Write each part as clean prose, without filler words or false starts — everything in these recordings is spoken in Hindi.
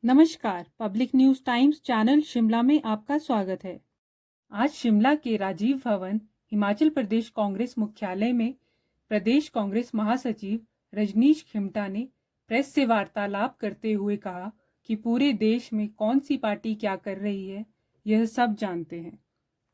नमस्कार, public news times channel Shimla में आपका स्वागत है। आज शिमला के राजीव भवन हिमाचल प्रदेश कांग्रेस मुख्यालय में प्रदेश कांग्रेस महासचिव रजनीश खिमटा ने प्रेस से वार्तालाप करते हुए कहा कि पूरे देश में कौन सी पार्टी क्या कर रही है, यह सब जानते हैं।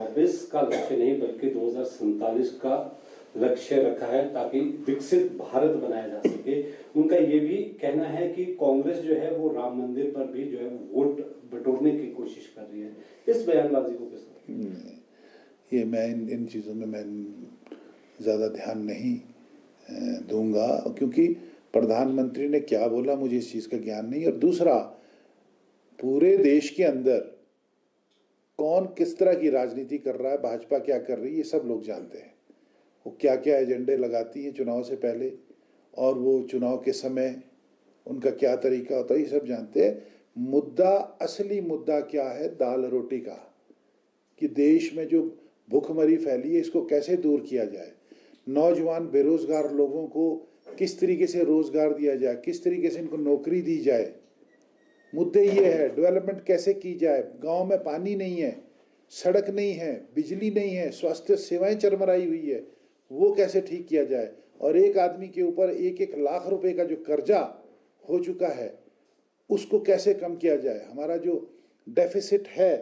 20 का लक्ष्य नहीं बल्कि 2047 का लक्ष्य रखा है ताकि विकसित भारत बनाया जा सके। उनका ये भी कहना है कि कांग्रेस जो है वो राम मंदिर पर भी जो है वोट बटोरने की कोशिश कर रही है। इस बयानबाजी को किस ये मैं इन चीज़ों में मैं ज़्यादा ध्यान नहीं दूंगा, क्योंकि प्रधानमंत्री ने क्या बोला मुझे इस चीज़ का ज्ञान नहीं। और दूसरा, पूरे देश के अंदर कौन किस तरह की राजनीति कर रहा है, भाजपा क्या कर रही है, ये सब लोग जानते हैं। वो क्या क्या एजेंडे लगाती है चुनाव से पहले, और वो चुनाव के समय उनका क्या तरीका होता है, ये सब जानते हैं। मुद्दा, असली मुद्दा क्या है, दाल रोटी का, कि देश में जो भूखमरी फैली है इसको कैसे दूर किया जाए, नौजवान बेरोजगार लोगों को किस तरीके से रोजगार दिया जाए, किस तरीके से इनको नौकरी दी जाए। मुद्दे ये है, डेवलपमेंट कैसे की जाए। गांव में पानी नहीं है, सड़क नहीं है, बिजली नहीं है, स्वास्थ्य सेवाएं चरमराई हुई है, वो कैसे ठीक किया जाए। और एक आदमी के ऊपर 1-1 लाख रुपए का जो कर्जा हो चुका है उसको कैसे कम किया जाए। हमारा जो डेफिसिट है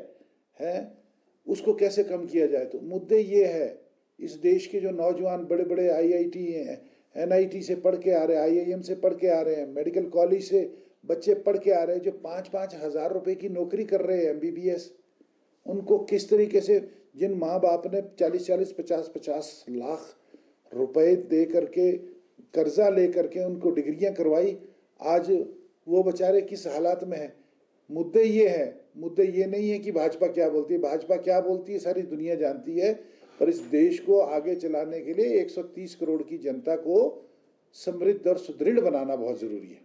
उसको कैसे कम किया जाए। तो मुद्दे ये है, इस देश के जो नौजवान बड़े बड़े IIT हैं, NIT से पढ़ के आ रहे हैं, IIM से पढ़ के आ रहे हैं, मेडिकल कॉलेज से बच्चे पढ़ के आ रहे हैं, जो 5-5 हज़ार रुपए की नौकरी कर रहे हैं MBBS, उनको किस तरीके से, जिन माँ बाप ने 40-40, 50-50 लाख रुपए दे करके कर्जा ले करके उनको डिग्रियां करवाई, आज वो बेचारे किस हालात में हैं। मुद्दे ये हैं, मुद्दे ये नहीं है कि भाजपा क्या बोलती है। भाजपा क्या बोलती है सारी दुनिया जानती है, पर इस देश को आगे चलाने के लिए 130 करोड़ की जनता को समृद्ध और सुदृढ़ बनाना बहुत जरूरी है।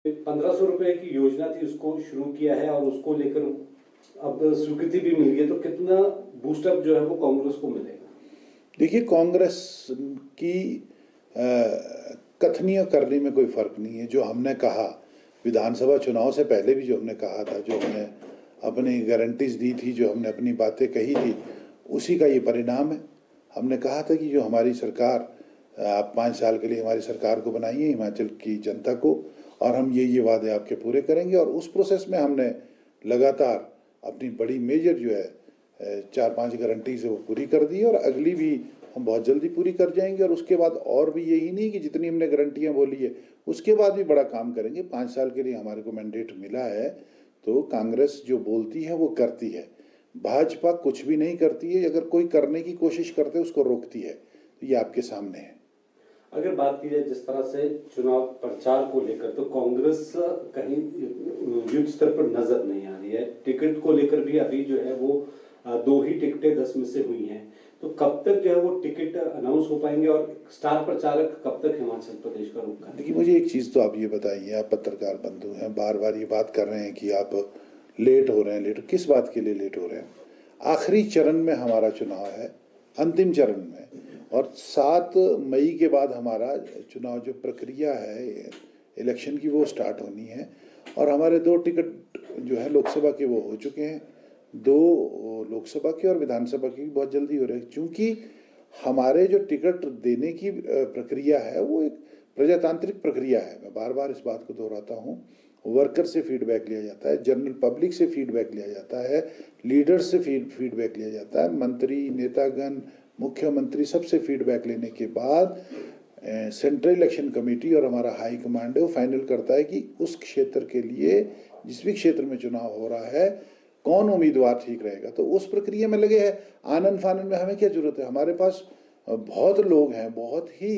1500 रुपए की योजना थी, उसको शुरू किया है और उसको लेकर अब स्वीकृति भी मिल गई, तो कितना बूस्टअप जो है वो कांग्रेस को मिलेगा? देखिए, कांग्रेस की कथनियां करने में कोई फर्क नहीं है। जो हमने कहा विधानसभा चुनाव से पहले भी, जो हमने कहा था, जो हमने अपनी गारंटीज दी थी, जो हमने अपनी बातें कही थी, उसी का ये परिणाम है। हमने कहा था कि जो हमारी सरकार, आप 5 साल के लिए हमारी सरकार को बनाइए, हिमाचल की जनता को, और हम ये वादे आपके पूरे करेंगे। और उस प्रोसेस में हमने लगातार अपनी बड़ी मेजर जो है 4-5 गारंटीज है वो पूरी कर दी, और अगली भी हम बहुत जल्दी पूरी कर जाएंगे। और उसके बाद और भी, यही नहीं कि जितनी हमने गारंटियाँ बोली है उसके बाद भी बड़ा काम करेंगे। 5 साल के लिए हमारे को मैंडेट मिला है, तो कांग्रेस जो बोलती है वो करती है। भाजपा कुछ भी नहीं करती है, अगर कोई करने की कोशिश करते है उसको रोकती है। तो ये आपके सामने है। अगर बात की जाए जिस तरह से चुनाव प्रचार को लेकर, तो कांग्रेस कहीं युद्ध स्तर पर नजर नहीं आ रही है। टिकट को लेकर भी अभी जो है वो 2 ही टिकटें 10 में से हुई हैं। तो कब तक जो है वो टिकट अनाउंस हो पाएंगे और स्टार प्रचारक कब तक हिमाचल प्रदेश का रुख करेंगे? देखिए, मुझे एक चीज़ तो आप ये बताइए, आप पत्रकार बंधु हैं, बार बार ये बात कर रहे हैं कि आप लेट हो रहे हैं। लेट किस बात के लिए लेट हो रहे हैं? आखिरी चरण में हमारा चुनाव है, अंतिम चरण में, और 7 मई के बाद हमारा चुनाव जो प्रक्रिया है इलेक्शन की वो स्टार्ट होनी है। और हमारे 2 टिकट जो है लोकसभा के वो हो चुके हैं, 2 लोकसभा के और विधानसभा की बहुत जल्दी हो रहे हैं। चूँकि हमारे जो टिकट देने की प्रक्रिया है वो एक प्रजातांत्रिक प्रक्रिया है। मैं बार बार इस बात को दोहराता हूँ। वर्कर से फीडबैक लिया जाता है, जनरल पब्लिक से फीडबैक लिया जाता है, लीडर्स से फीडबैक लिया जाता है, मंत्री, नेतागण, मुख्यमंत्री, सबसे फीडबैक लेने के बाद सेंट्रल इलेक्शन कमेटी और हमारा हाई कमांड है वो फाइनल करता है कि उस क्षेत्र के लिए, जिस भी क्षेत्र में चुनाव हो रहा है, कौन उम्मीदवार ठीक रहेगा। तो उस प्रक्रिया में लगे हैं। आनन फानन में हमें क्या जरूरत है? हमारे पास बहुत लोग हैं, बहुत ही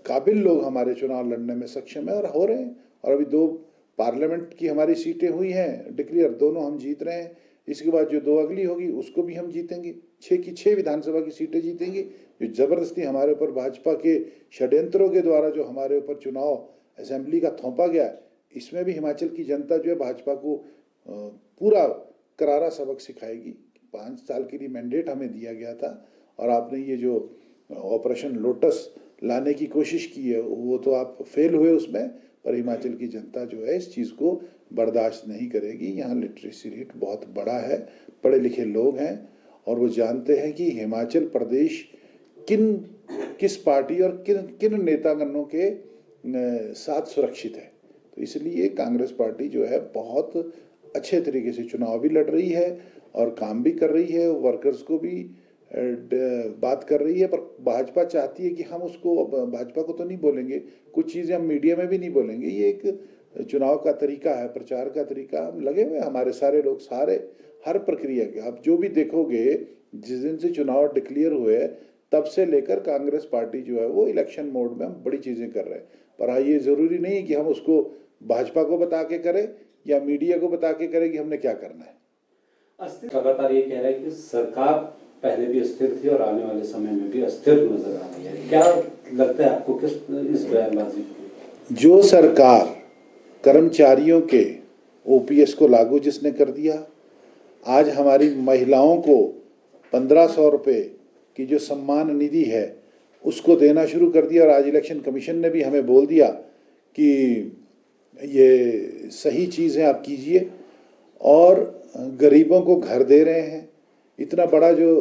काबिल लोग हमारे चुनाव लड़ने में सक्षम है और हो रहे हैं। और अभी 2 पार्लियामेंट की हमारी सीटें हुई हैं डिक्लेयर, दोनों हम जीत रहे हैं। इसके बाद जो 2 अगली होगी उसको भी हम जीतेंगे। 6 की 6 विधानसभा की सीटें जीतेंगे। जो जबरदस्ती हमारे ऊपर भाजपा के षड्यंत्रों के द्वारा जो हमारे ऊपर चुनाव असेंबली का थोपा गया, इसमें भी हिमाचल की जनता जो है भाजपा को पूरा करारा सबक सिखाएगी। 5 साल के लिए मैंडेट हमें दिया गया था, और आपने ये जो ऑपरेशन लोटस लाने की कोशिश की है वो तो आप फेल हुए उसमें, और हिमाचल की जनता जो है इस चीज़ को बर्दाश्त नहीं करेगी। यहाँ लिटरेसी रेट बहुत बड़ा है, पढ़े लिखे लोग हैं और वो जानते हैं कि हिमाचल प्रदेश किस पार्टी और किन किन नेतागणों के साथ सुरक्षित है। तो इसलिए कांग्रेस पार्टी जो है बहुत अच्छे तरीके से चुनाव भी लड़ रही है और काम भी कर रही है, वर्कर्स को भी बात कर रही है। पर भाजपा चाहती है कि हम उसको, भाजपा को तो नहीं बोलेंगे, कुछ चीज़ें हम मीडिया में भी नहीं बोलेंगे। ये एक चुनाव का तरीका है, प्रचार का तरीका। हम लगे हुए हमारे सारे लोग, सारे हर प्रक्रिया के, आप जो भी देखोगे जिस दिन से चुनाव डिक्लेयर हुए तब से लेकर कांग्रेस पार्टी जो है वो इलेक्शन मोड में हम बड़ी चीज़ें कर रहे हैं। पर हाँ, ये ज़रूरी नहीं कि हम उसको भाजपा को बता के करें या मीडिया को बता के करें कि हमने क्या करना है। अस्थिर लगातार ये कह रहा है कि सरकार पहले भी अस्थिर थी और आने वाले समय में भी अस्थिर नजर आ रही है। क्या लगता है आपको किस इस बयानबाजी को? जो सरकार कर्मचारियों के ओपीएस को लागू जिसने कर दिया, आज हमारी महिलाओं को 1500 रुपये की जो सम्मान निधि है उसको देना शुरू कर दिया, और आज इलेक्शन कमीशन ने भी हमें बोल दिया कि ये सही चीज़ है, आप कीजिए। और गरीबों को घर दे रहे हैं। इतना बड़ा जो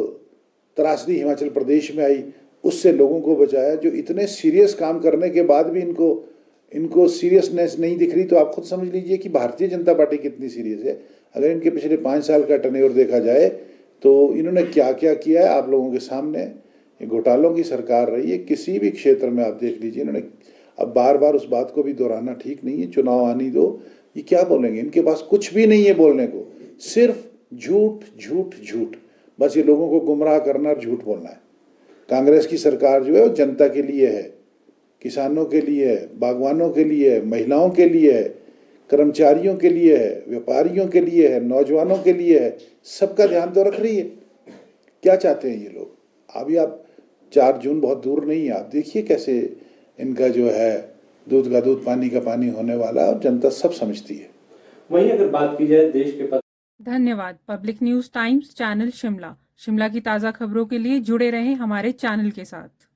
त्रासदी हिमाचल प्रदेश में आई उससे लोगों को बचाया। जो इतने सीरियस काम करने के बाद भी इनको सीरियसनेस नहीं दिख रही, तो आप खुद समझ लीजिए कि भारतीय जनता पार्टी कितनी सीरियस है। अगर इनके पिछले 5 साल का टर्नओवर देखा जाए तो इन्होंने क्या क्या किया है आप लोगों के सामने। ये घोटालों की सरकार रही है, किसी भी क्षेत्र में आप देख लीजिए इन्होंने। अब बार बार उस बात को भी दोहराना ठीक नहीं है, चुनाव आने दो। ये क्या बोलेंगे, इनके पास कुछ भी नहीं है बोलने को, सिर्फ झूठ झूठ झूठ। बस ये लोगों को गुमराह करना और झूठ बोलना है। कांग्रेस की सरकार जो है वो जनता के लिए है, किसानों के लिए है, बागवानों के लिए है, महिलाओं के लिए है, कर्मचारियों के लिए है, व्यापारियों के लिए है, नौजवानों के लिए है। सबका ध्यान तो रख रही है। क्या चाहते हैं ये लोग? अभी आप 4 जून बहुत दूर नहीं है, आप देखिए कैसे इनका जो है दूध का दूध पानी का पानी होने वाला, और जनता सब समझती है। वहीं अगर बात की जाए देश के धन्यवाद। Public news times channel Shimla की ताज़ा खबरों के लिए जुड़े रहें हमारे चैनल के साथ।